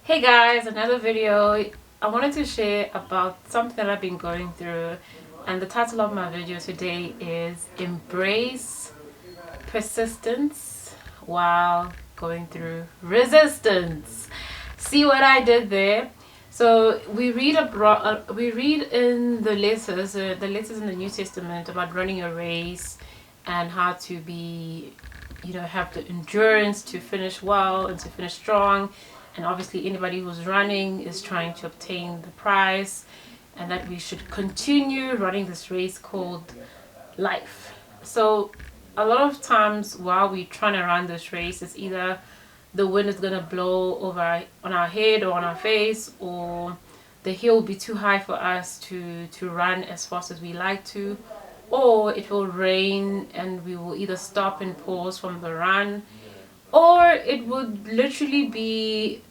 Hey guys, another video. I wanted to share about something that I've been going through, and the title of my video today is Embrace Persistence While Going Through Resistance. See what I did there? So we read in the letters in the New Testament about running a race and how to be, have the endurance to finish well and to finish strong. And obviously anybody who's running is trying to obtain the prize, and that we should continue running this race called life. So a lot of times while we're trying to run this race, it's either the wind is going to blow over on our head or on our face, or the hill will be too high for us to run as fast as we like to, or it will rain and we will either stop and pause from the run, or it would literally be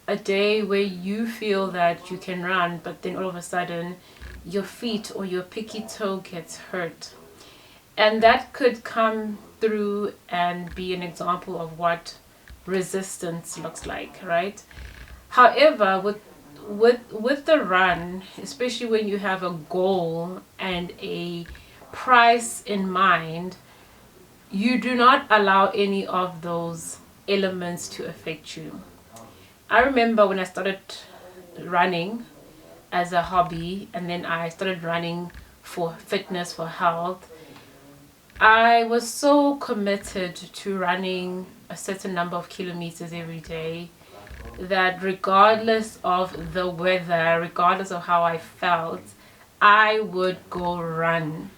a day where you feel that you can run, but then all of a sudden your feet or your picky toe gets hurt. And that could come through and be an example of what resistance looks like, right? However, with the run, especially when you have a goal and a price in mind, you do not allow any of those elements to affect you. I remember when I started running as a hobby, and then I started running for fitness, for health. I was so committed to running a certain number of kilometers every day that regardless of the weather, regardless of how I felt, I would go run.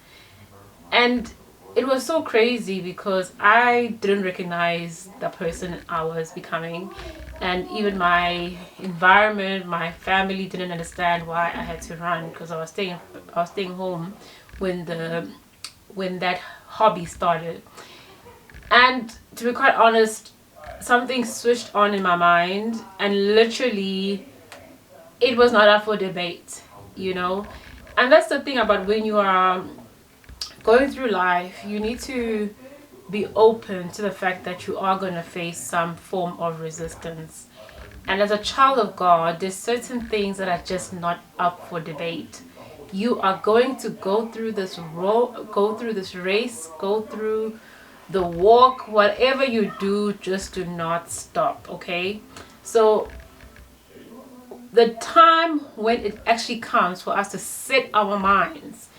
And it was so crazy because I didn't recognize the person I was becoming, and even my environment, my family didn't understand why I had to run, because I was staying home when that hobby started. And to be quite honest, something switched on in my mind, and literally it was not up for debate. And that's the thing about when you are going through life, you need to be open to the fact that you are going to face some form of resistance. And as a child of God, there's certain things that are just not up for debate. You are going to go through this race, go through the walk, whatever you do, just do not stop, okay? So the time when it actually comes for us to set our minds,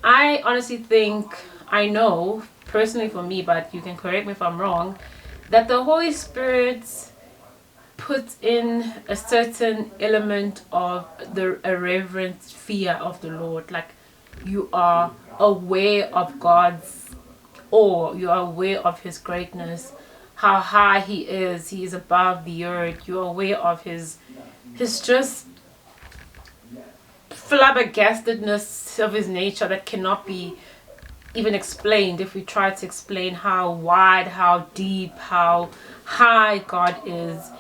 I honestly think, I know personally for me, but you can correct me if I'm wrong, that the Holy Spirit puts in a certain element of a reverent fear of the Lord. Like, you are aware of God's awe, you are aware of His greatness, how high He is above the earth. You're aware of His just flabbergastedness of His nature that cannot be even explained if we try to explain how wide, how deep, how high God is.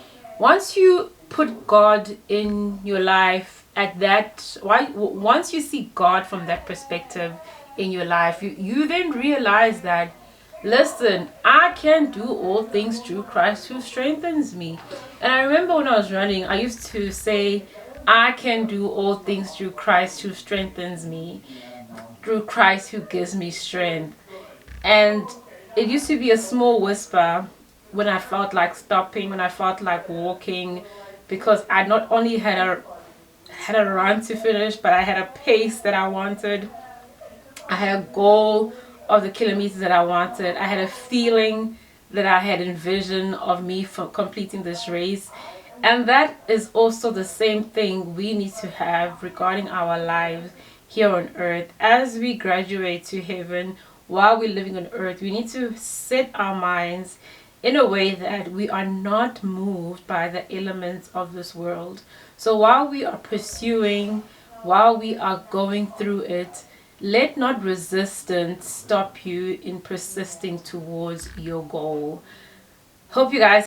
Once you put God in your life once you see God from that perspective in your life, you then realize that, listen, I can do all things through Christ who strengthens me. And I remember when I was running, I used to say, I can do all things through Christ who strengthens me, through Christ who gives me strength. And it used to be a small whisper when I felt like stopping, when I felt like walking, because I not only had a run to finish, but I had a pace that I wanted. I had a goal of the kilometers that I wanted. I had a feeling that I had envisioned of me for completing this race. And that is also the same thing we need to have regarding our lives here on earth. As we graduate to heaven, while we're living on earth, we need to set our minds in a way that we are not moved by the elements of this world. So while we are pursuing, while we are going through it, let not resistance stop you in persisting towards your goal. Hope you guys